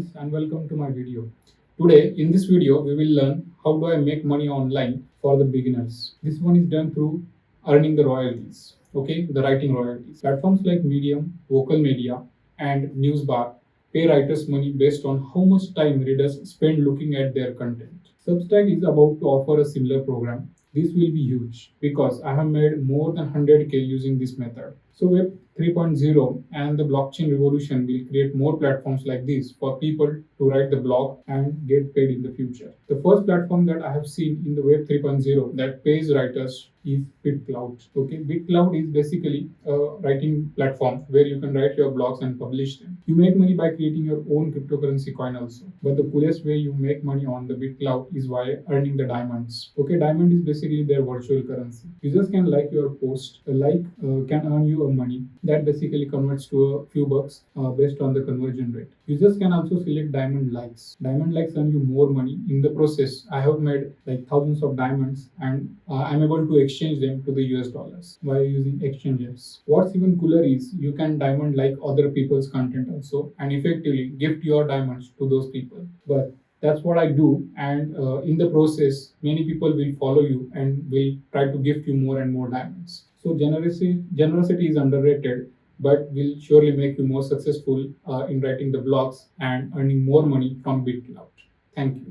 friends and welcome to my video. Today in this video we will learn how do I make money online for the beginners. This one is done through earning the royalties. Okay, the writing royalties. Platforms like Medium, Vocal Media and Newsbar pay writers money based on how much time readers spend looking at their content. Substack is about to offer a similar program. This will be huge because I have made more than 100k using this method. So Web 3.0 and the blockchain revolution will create more platforms like this for people to write the blog and get paid in the future. The first platform that I have seen in the Web 3.0 that pays writers is BitCloud. Okay, BitCloud is basically a writing platform where you can write your blogs and publish them. You make money by creating your own cryptocurrency coin also. But the coolest way you make money on the BitCloud is by earning the diamonds. Okay, diamond is basically their virtual currency. Users can like your post. A like can earn you a money that basically converts to a few bucks based on the conversion rate. Users can also select diamond likes. Diamond likes earn you more money. In the process, I have made like thousands of diamonds and I'm able to exchange them to the US dollars by using exchanges. What's even cooler is you can diamond like other people's content also and effectively gift your diamonds to those people. But that's what I do, and in the process, many people will follow you and will try to gift you more and more diamonds. So generosity is underrated, but will surely make you more successful in writing the blogs and earning more money from BitCloud. Thank you.